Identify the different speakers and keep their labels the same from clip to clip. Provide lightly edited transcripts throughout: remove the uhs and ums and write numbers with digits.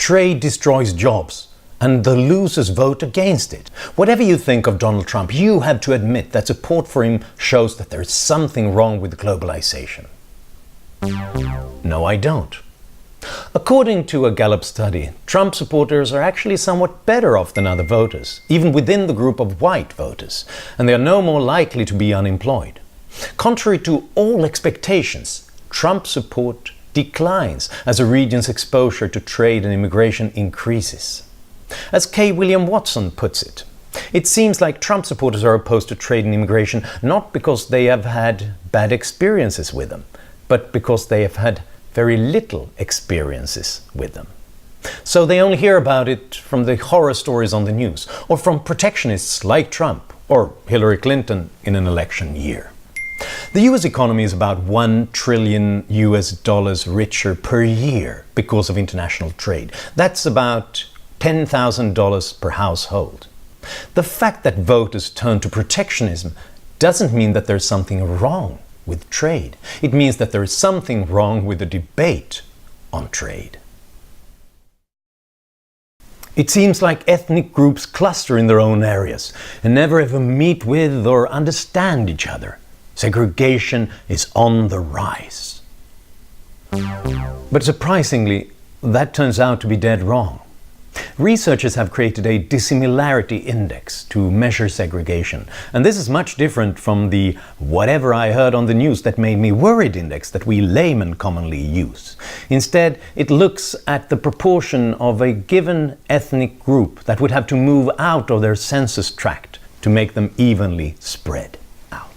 Speaker 1: Trade destroys jobs, and the losers vote against it. Whatever you think of Donald Trump, you have to admit that support for him shows that there is something wrong with globalization. No, I don't. According to a Gallup study, Trump supporters are actually somewhat better off than other voters, even within the group of white voters, and they are no more likely to be unemployed. Contrary to all expectations, Trump support declines as a region's exposure to trade and immigration increases. As K. William Watson puts it, it seems like Trump supporters are opposed to trade and immigration not because they have had bad experiences with them, but because they have had very little experiences with them. So they only hear about it from the horror stories on the news, or from protectionists like Trump or Hillary Clinton in an election year. The US economy is about $1 trillion richer per year because of international trade. That's about $10,000 per household. The fact that voters turn to protectionism doesn't mean that there's something wrong with trade. It means that there is something wrong with the debate on trade. It seems like ethnic groups cluster in their own areas and never ever meet with or understand each other. Segregation is on the rise. But surprisingly, that turns out to be dead wrong. Researchers have created a dissimilarity index to measure segregation, and this is much different from the whatever I heard on the news that made me worried index that we laymen commonly use. Instead, it looks at the proportion of a given ethnic group that would have to move out of their census tract to make them evenly spread out.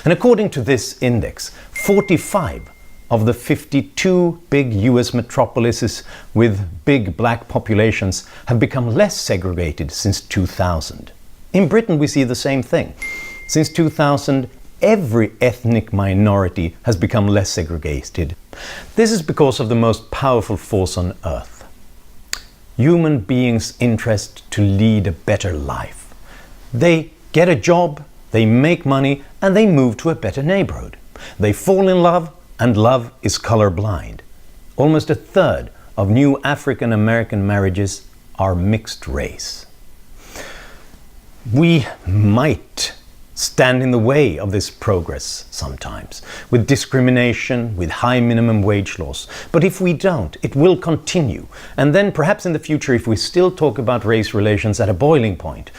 Speaker 1: And according to this index, 45 of the 52 big US metropolises with big black populations have become less segregated since 2000. In Britain we see the same thing. Since 2000, every ethnic minority has become less segregated. This is because of the most powerful force on earth: human beings' interest to lead a better life. They get a job, they make money, and they move to a better neighborhood. They fall in love, and love is colorblind. Almost a third of new African American marriages are mixed race. We might stand in the way of this progress sometimes, with discrimination, with high minimum wage laws. But if we don't, it will continue. And then perhaps in the future, if we still talk about race relations at a boiling point,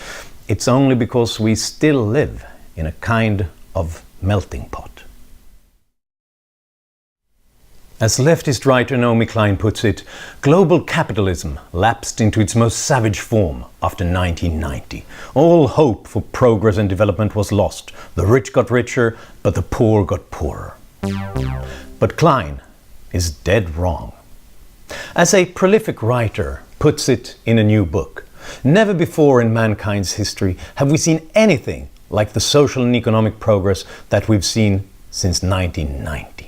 Speaker 1: it's only because we still live in a kind of melting pot. As leftist writer Naomi Klein puts it, global capitalism lapsed into its most savage form after 1990. All hope for progress and development was lost. The rich got richer, but the poor got poorer. But Klein is dead wrong. As a prolific writer puts it in a new book, never before in mankind's history have we seen anything like the social and economic progress that we've seen since 1990.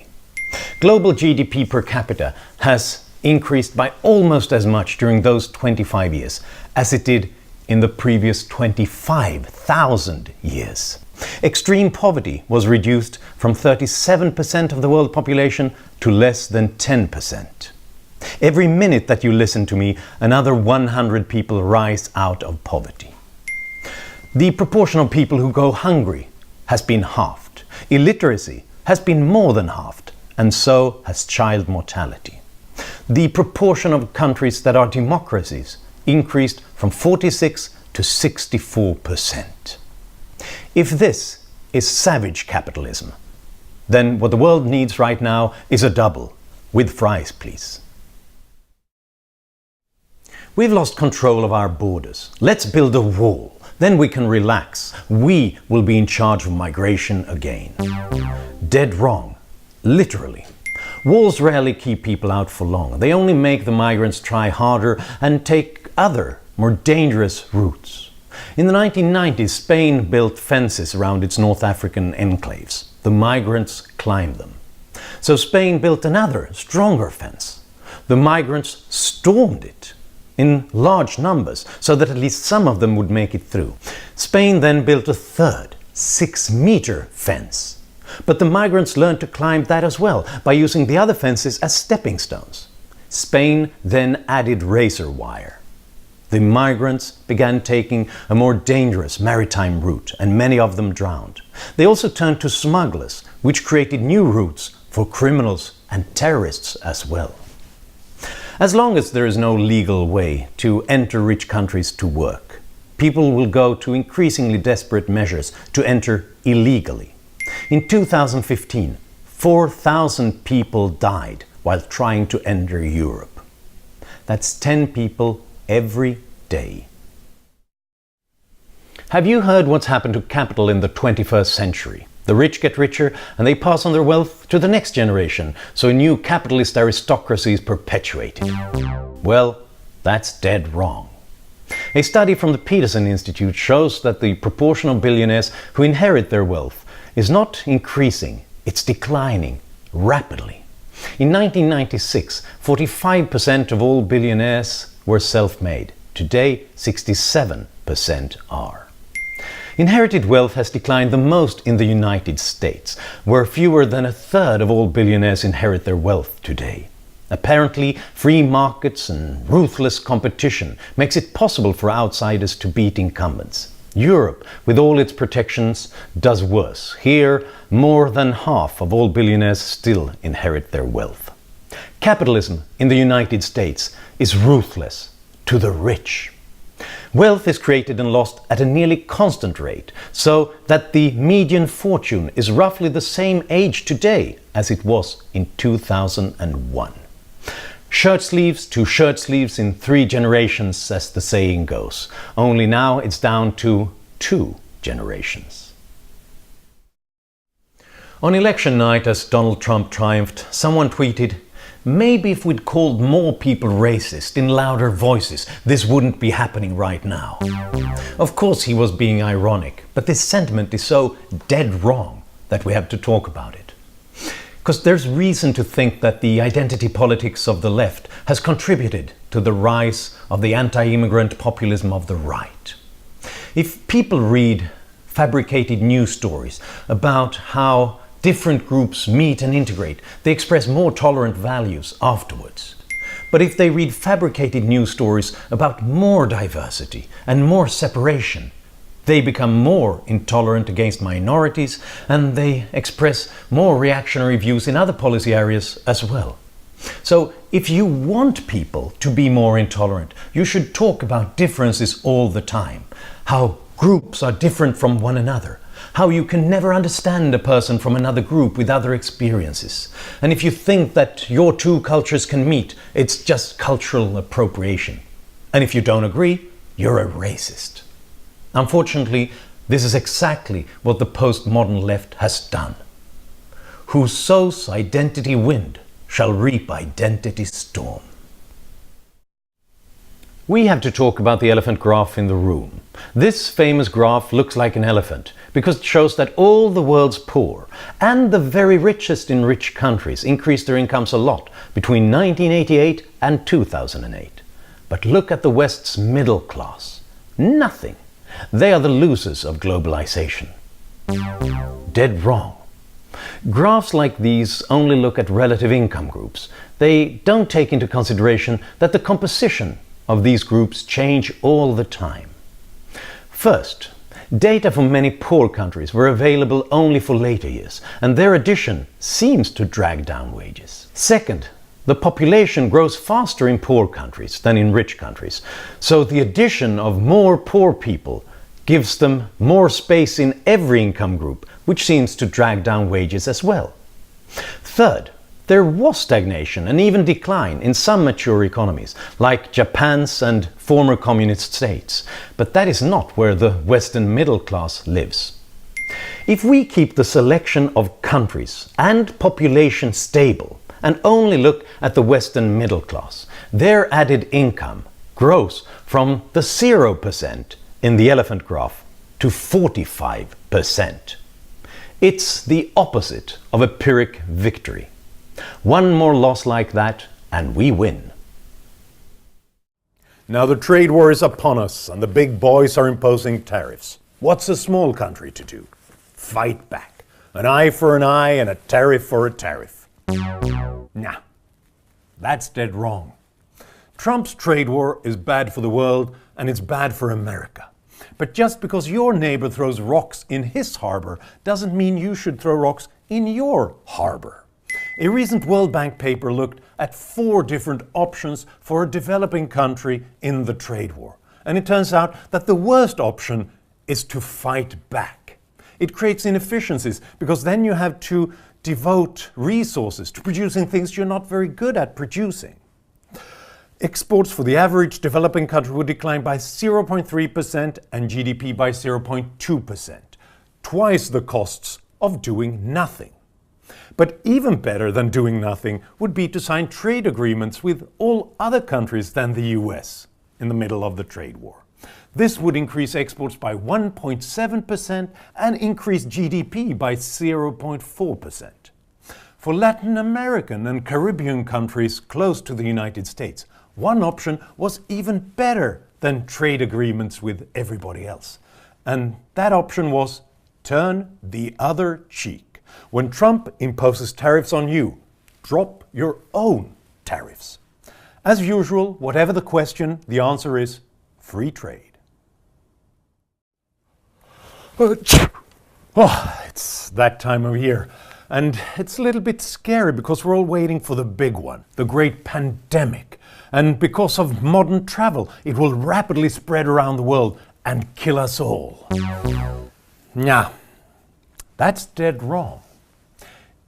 Speaker 1: Global GDP per capita has increased by almost as much during those 25 years as it did in the previous 25,000 years. Extreme poverty was reduced from 37% of the world population to less than 10%. Every minute that you listen to me, another 100 people rise out of poverty. The proportion of people who go hungry has been halved. Illiteracy has been more than halved. And so has child mortality. The proportion of countries that are democracies increased from 46 to 64%. If this is savage capitalism, then what the world needs right now is a double, with fries please. We've lost control of our borders. Let's build a wall. Then we can relax. We will be in charge of migration again. Dead wrong. Literally. Walls rarely keep people out for long. They only make the migrants try harder and take other, more dangerous routes. In the 1990s, Spain built fences around its North African enclaves. The migrants climbed them. So Spain built another, stronger fence. The migrants stormed it in large numbers so that at least some of them would make it through. Spain then built a third, 6-meter fence. But the migrants learned to climb that as well by using the other fences as stepping stones. Spain then added razor wire. The migrants began taking a more dangerous maritime route, and many of them drowned. They also turned to smugglers, which created new routes for criminals and terrorists as well. As long as there is no legal way to enter rich countries to work, people will go to increasingly desperate measures to enter illegally. In 2015, 4,000 people died while trying to enter Europe. That's 10 people every day. Have you heard what's happened to capital in the 21st century? The rich get richer and they pass on their wealth to the next generation, so a new capitalist aristocracy is perpetuated. Well, that's dead wrong. A study from the Peterson Institute shows that the proportion of billionaires who inherit their wealth is not increasing, it's declining rapidly. In 1996, 45% of all billionaires were self-made. Today, 67% are. Inherited wealth has declined the most in the United States, where fewer than a third of all billionaires inherit their wealth today. Apparently, free markets and ruthless competition makes it possible for outsiders to beat incumbents. Europe, with all its protections, does worse. Here, more than half of all billionaires still inherit their wealth. Capitalism in the United States is ruthless to the rich. Wealth is created and lost at a nearly constant rate, so that the median fortune is roughly the same age today as it was in 2001. Shirt sleeves to shirt sleeves in 3 generations, as the saying goes. Only now it's down to 2 generations. On election night, as Donald Trump triumphed, someone tweeted, "Maybe if we'd called more people racist in louder voices, this wouldn't be happening right now." Of course he was being ironic, but this sentiment is so dead wrong that we have to talk about it. Because there's reason to think that the identity politics of the left has contributed to the rise of the anti-immigrant populism of the right. If people read fabricated news stories about how different groups meet and integrate, they express more tolerant values afterwards. But if they read fabricated news stories about more diversity and more separation, they become more intolerant against minorities and they express more reactionary views in other policy areas as well. So if you want people to be more intolerant, you should talk about differences all the time. How groups are different from one another. How you can never understand a person from another group with other experiences. And if you think that your 2 cultures can meet, it's just cultural appropriation. And if you don't agree, you're a racist. Unfortunately, this is exactly what the postmodern left has done. Who sows identity wind shall reap identity storm. We have to talk about the elephant graph in the room. This famous graph looks like an elephant because it shows that all the world's poor and the very richest in rich countries increased their incomes a lot between 1988 and 2008. But look at the West's middle class. Nothing. They are the losers of globalization. Dead wrong. Graphs like these only look at relative income groups. They don't take into consideration that the composition of these groups change all the time. First, data from many poor countries were available only for later years, and their addition seems to drag down wages. Second, the population grows faster in poor countries than in rich countries, so the addition of more poor people gives them more space in every income group, which seems to drag down wages as well. Third, there was stagnation and even decline in some mature economies, like Japan's and former communist states, but that is not where the Western middle class lives. If we keep the selection of countries and population stable and only look at the Western middle class, their added income grows from the 0% in the elephant graph to 45%. It's the opposite of a Pyrrhic victory. One more loss like that and we win.
Speaker 2: Now the trade war is upon us and the big boys are imposing tariffs. What's a small country to do? Fight back. An eye for an eye and a tariff for a tariff. Nah. That's dead wrong. Trump's trade war is bad for the world and it's bad for America. But just because your neighbor throws rocks in his harbor doesn't mean you should throw rocks in your harbor. A recent World Bank paper looked at 4 different options for a developing country in the trade war. And it turns out that the worst option is to fight back. It creates inefficiencies because then you have to devote resources to producing things you're not very good at producing. Exports for the average developing country would decline by 0.3% and GDP by 0.2%, twice the costs of doing nothing. But even better than doing nothing would be to sign trade agreements with all other countries than the US in the middle of the trade war. This would increase exports by 1.7% and increase GDP by 0.4%. For Latin American and Caribbean countries close to the United States, one option was even better than trade agreements with everybody else. And that option was turn the other cheek. When Trump imposes tariffs on you, drop your own tariffs. As usual, whatever the question, the answer is free trade. Oh, it's that time of year. And it's a little bit scary because we're all waiting for the big one, the great pandemic. And because of modern travel, it will rapidly spread around the world and kill us all. Nah, that's dead wrong.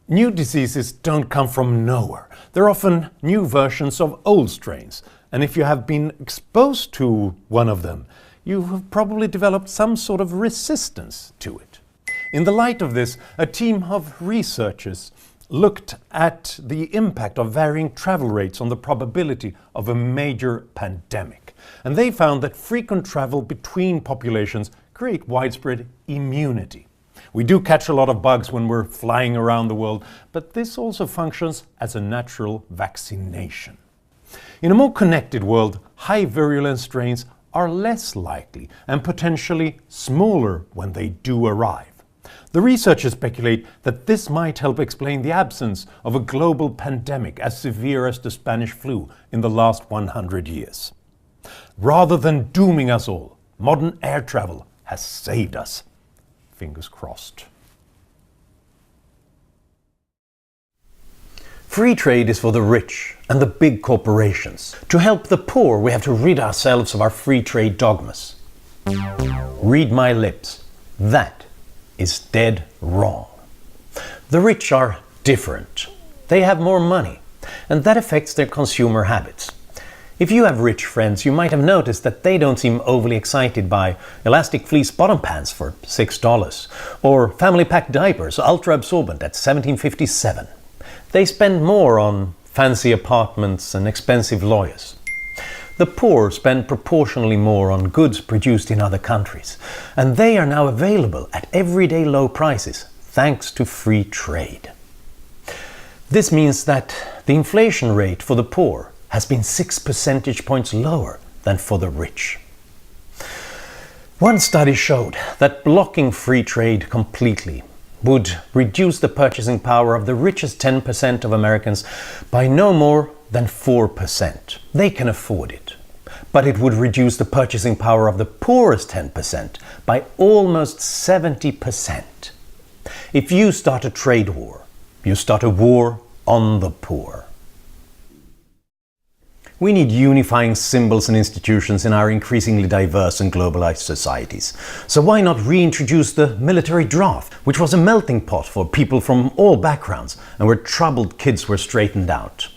Speaker 2: New diseases don't come from nowhere. They're often new versions of old strains. And if you have been exposed to one of them, you have probably developed some sort of resistance to it. In the light of this, a team of researchers looked at the impact of varying travel rates on the probability of a major pandemic. And they found that frequent travel between populations create widespread immunity. We do catch a lot of bugs when we're flying around the world, but this also functions as a natural vaccination. In a more connected world, high virulence strains are less likely and potentially smaller when they do arrive. The researchers speculate that this might help explain the absence of a global pandemic as severe as the Spanish flu in the last 100 years. Rather than dooming us all, modern air travel has saved us. Fingers crossed.
Speaker 1: Free trade is for the rich and the big corporations. To help the poor, we have to rid ourselves of our free trade dogmas. Read my lips. That is dead wrong. The rich are different. They have more money, and that affects their consumer habits. If you have rich friends, you might have noticed that they don't seem overly excited by elastic fleece bottom pants for $6 or family pack diapers ultra absorbent at $17.57. They spend more on fancy apartments and expensive lawyers. The poor spend proportionally more on goods produced in other countries, and they are now available at everyday low prices thanks to free trade. This means that the inflation rate for the poor has been 6 percentage points lower than for the rich. One study showed that blocking free trade completely would reduce the purchasing power of the richest 10% of Americans by no more than 4%. They can afford it. But it would reduce the purchasing power of the poorest 10% by almost 70%. If you start a trade war, you start a war on the poor. We need unifying symbols and institutions in our increasingly diverse and globalized societies. So why not reintroduce the military draft, which was a melting pot for people from all backgrounds and where troubled kids were straightened out?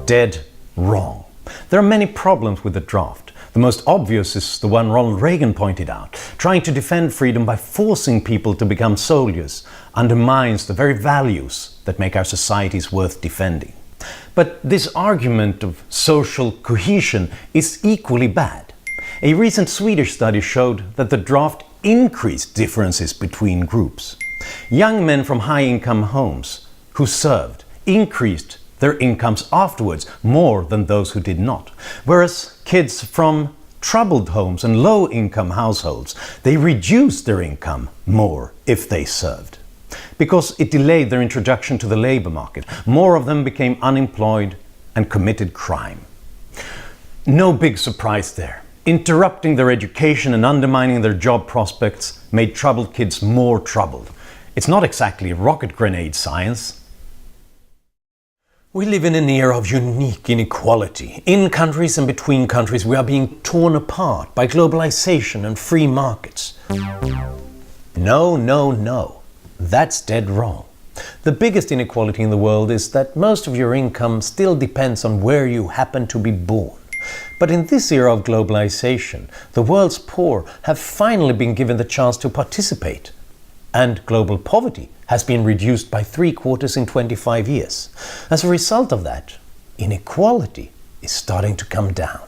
Speaker 1: Dead wrong. There are many problems with the draft. The most obvious is the one Ronald Reagan pointed out. Trying to defend freedom by forcing people to become soldiers undermines the very values that make our societies worth defending. But this argument of social cohesion is equally bad. A recent Swedish study showed that the draft increased differences between groups. Young men from high-income homes who served increased their incomes afterwards more than those who did not. Whereas kids from troubled homes and low-income households, they reduced their income more if they served. Because it delayed their introduction to the labor market, more of them became unemployed and committed crime. No big surprise there. Interrupting their education and undermining their job prospects made troubled kids more troubled. It's not exactly rocket grenade science. We live in an era of unique inequality. In countries and between countries, we are being torn apart by globalization and free markets. No, no, no. That's dead wrong. The biggest inequality in the world is that most of your income still depends on where you happen to be born. But in this era of globalization, the world's poor have finally been given the chance to participate. And global poverty has been reduced by 3/4 in 25 years. As a result of that, inequality is starting to come down.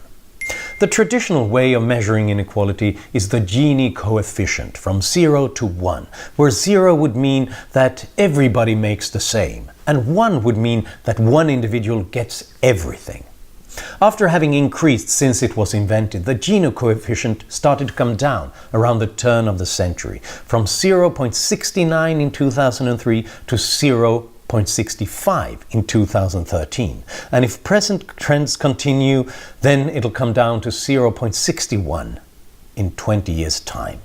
Speaker 1: The traditional way of measuring inequality is the Gini coefficient from 0 to 1, where 0 would mean that everybody makes the same, and 1 would mean that one individual gets everything. After having increased since it was invented, the Gini coefficient started to come down around the turn of the century, from 0.69 in 2003 to 0.65 in 2013. And if present trends continue, then it'll come down to 0.61 in 20 years' time.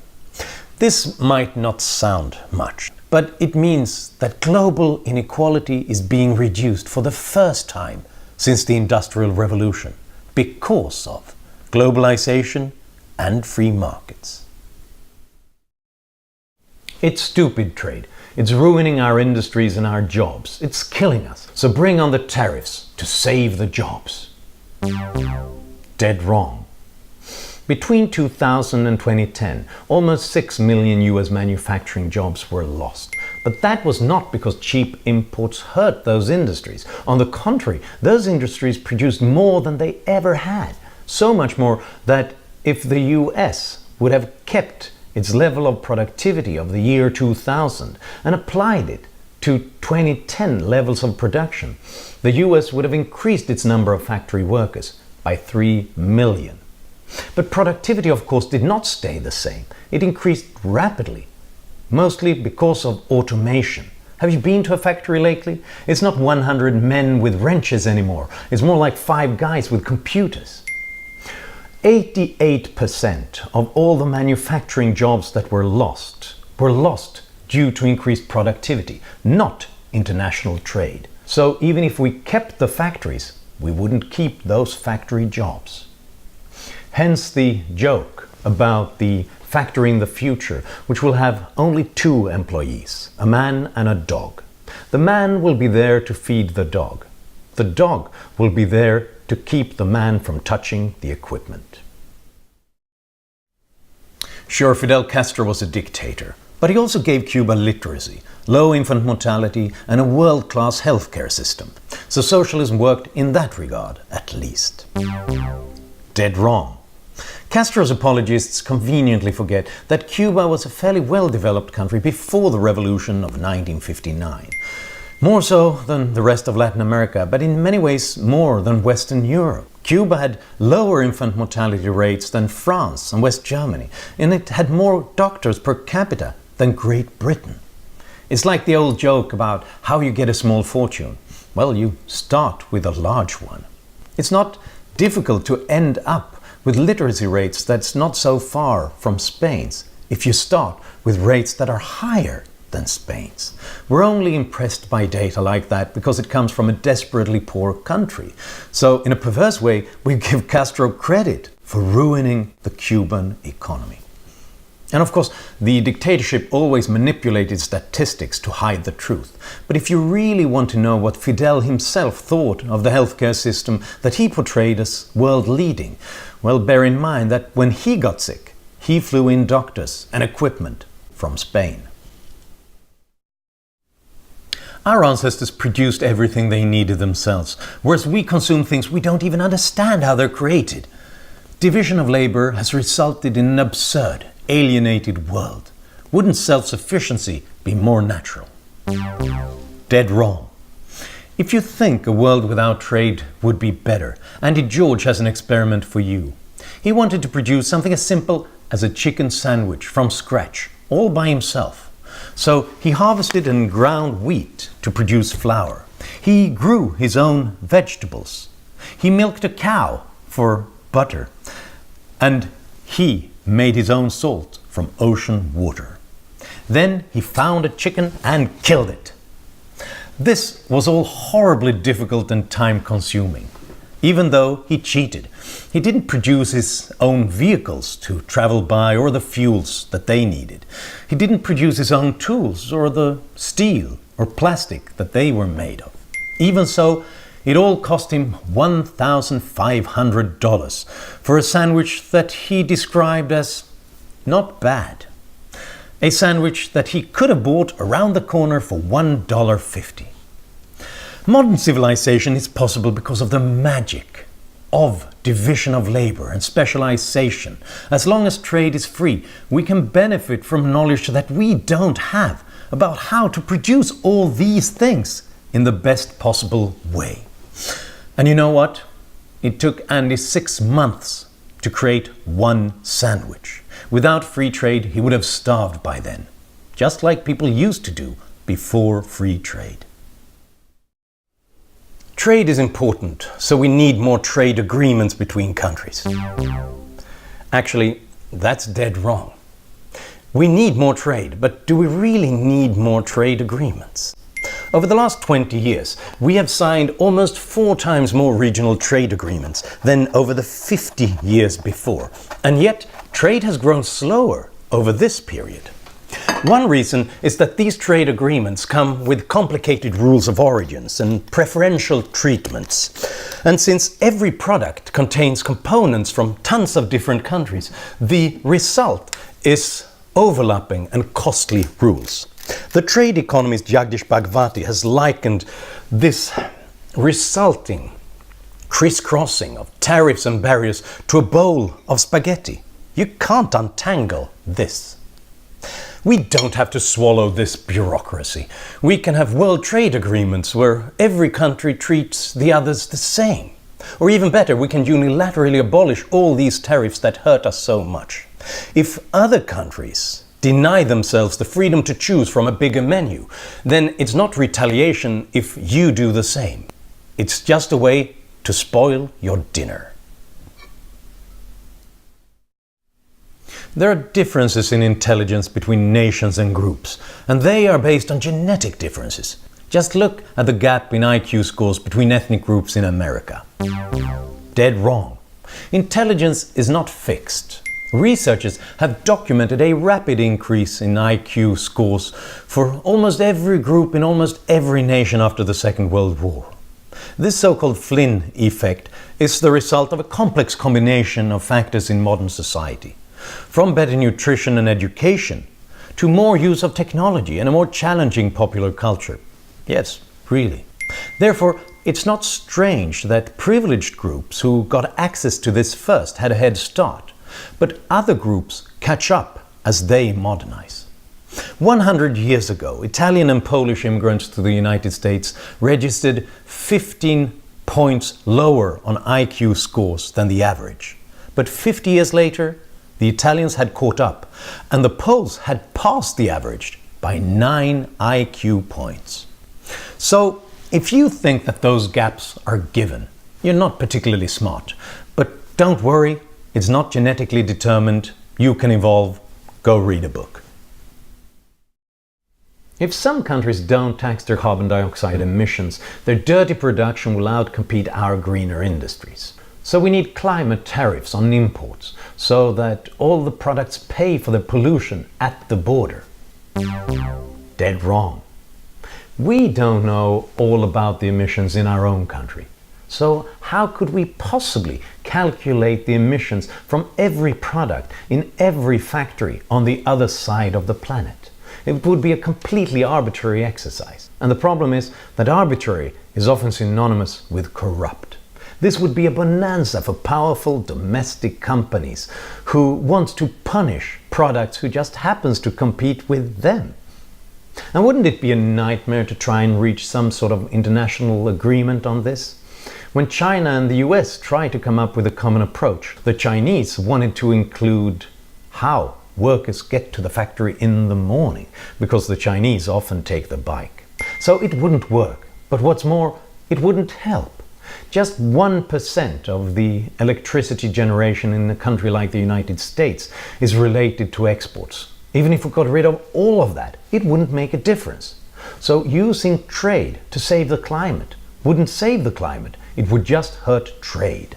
Speaker 1: This might not sound much, but it means that global inequality is being reduced for the first time since the Industrial Revolution, because of globalization and free markets. It's stupid trade. It's ruining our industries and our jobs. It's killing us. So bring on the tariffs to save the jobs. Dead wrong. Between 2000 and 2010, almost 6 million US manufacturing jobs were lost. But that was not because cheap imports hurt those industries. On the contrary, those industries produced more than they ever had. So much more that if the US would have kept its level of productivity of the year 2000 and applied it to 2010 levels of production, the US would have increased its number of factory workers by 3 million. But productivity, of course, did not stay the same. It increased rapidly, mostly because of automation. Have you been to a factory lately? It's not 100 men with wrenches anymore. It's more like 5 guys with computers. 88% of all the manufacturing jobs that were lost due to increased productivity, not international trade. So even if we kept the factories, we wouldn't keep those factory jobs. Hence the joke about the factory in the future, which will have only 2 employees, a man and a dog. The man will be there to feed the dog. The dog will be there to keep the man from touching the equipment. Sure, Fidel Castro was a dictator, but he also gave Cuba literacy, low infant mortality, and a world-class healthcare system. So socialism worked in that regard, at least. Dead wrong. Castro's apologists conveniently forget that Cuba was a fairly well-developed country before the revolution of 1959. More so than the rest of Latin America, but in many ways more than Western Europe. Cuba had lower infant mortality rates than France and West Germany, and it had more doctors per capita than Great Britain. It's like the old joke about how you get a small fortune. Well, you start with a large one. It's not difficult to end up with literacy rates that's not so far from Spain's, if you start with rates that are higher than Spain's. We're only impressed by data like that because it comes from a desperately poor country. So in a perverse way, we give Castro credit for ruining the Cuban economy. And of course, the dictatorship always manipulated statistics to hide the truth. But if you really want to know what Fidel himself thought of the healthcare system that he portrayed as world-leading, well, bear in mind that when he got sick, he flew in doctors and equipment from Spain. Our ancestors produced everything they needed themselves, whereas we consume things we don't even understand how they're created. Division of labor has resulted in an absurd, alienated world. Wouldn't self-sufficiency be more natural? Dead wrong. If you think a world without trade would be better, Andy George has an experiment for you. He wanted to produce something as simple as a chicken sandwich from scratch, all by himself. So he harvested and ground wheat to produce flour, He grew his own vegetables. He milked a cow for butter. And he made his own salt from ocean water. Then he found a chicken and killed it. This was all horribly difficult and time-consuming. Even though he cheated, he didn't produce his own vehicles to travel by or the fuels that they needed. He didn't produce his own tools or the steel or plastic that they were made of. Even so, it all cost him $1,500 for a sandwich that he described as not bad. A sandwich that he could have bought around the corner for $1.50. Modern civilization is possible because of the magic of division of labor and specialization. As long as trade is free, we can benefit from knowledge that we don't have about how to produce all these things in the best possible way. And you know what? It took Andy 6 months to create one sandwich. Without free trade, he would have starved by then, just like people used to do before free trade. Trade is important, so we need more trade agreements between countries. Actually, that's dead wrong. We need more trade, but do we really need more trade agreements? Over the last 20 years, we have signed almost 4 times more regional trade agreements than over the 50 years before. And yet, trade has grown slower over this period. One reason is that these trade agreements come with complicated rules of origins and preferential treatments. And since every product contains components from tons of different countries, the result is overlapping and costly rules. The trade economist Jagdish Bhagwati has likened this resulting crisscrossing of tariffs and barriers to a bowl of spaghetti. You can't untangle this. We don't have to swallow this bureaucracy. We can have world trade agreements where every country treats the others the same. Or even better, we can unilaterally abolish all these tariffs that hurt us so much. If other countries deny themselves the freedom to choose from a bigger menu, then it's not retaliation if you do the same. It's just a way to spoil your dinner. There are differences in intelligence between nations and groups, and they are based on genetic differences. Just look at the gap in IQ scores between ethnic groups in America. Dead wrong. Intelligence is not fixed. Researchers have documented a rapid increase in IQ scores for almost every group in almost every nation after the Second World War. This so-called Flynn effect is the result of a complex combination of factors in modern society. From better nutrition and education to more use of technology and a more challenging popular culture. Yes, really. Therefore, it's not strange that privileged groups who got access to this first had a head start, but other groups catch up as they modernize. 100 years ago, Italian and Polish immigrants to the United States registered 15 points lower on IQ scores than the average. But 50 years later, the Italians had caught up, and the Poles had passed the average by 9 IQ points. So, if you think that those gaps are given, you're not particularly smart. But don't worry, it's not genetically determined. You can evolve. Go read a book. If some countries don't tax their carbon dioxide emissions, their dirty production will outcompete our greener industries. So we need climate tariffs on imports, so that all the products pay for the pollution at the border. Dead wrong. We don't know all about the emissions in our own country. So how could we possibly calculate the emissions from every product in every factory on the other side of the planet? It would be a completely arbitrary exercise. And the problem is that arbitrary is often synonymous with corrupt. This would be a bonanza for powerful domestic companies who want to punish products who just happens to compete with them. And wouldn't it be a nightmare to try and reach some sort of international agreement on this? When China and the US tried to come up with a common approach, the Chinese wanted to include how workers get to the factory in the morning, because the Chinese often take the bike. So it wouldn't work. But what's more, it wouldn't help. Just 1% of the electricity generation in a country like the United States is related to exports. Even if we got rid of all of that, it wouldn't make a difference. So using trade to save the climate wouldn't save the climate, it would just hurt trade.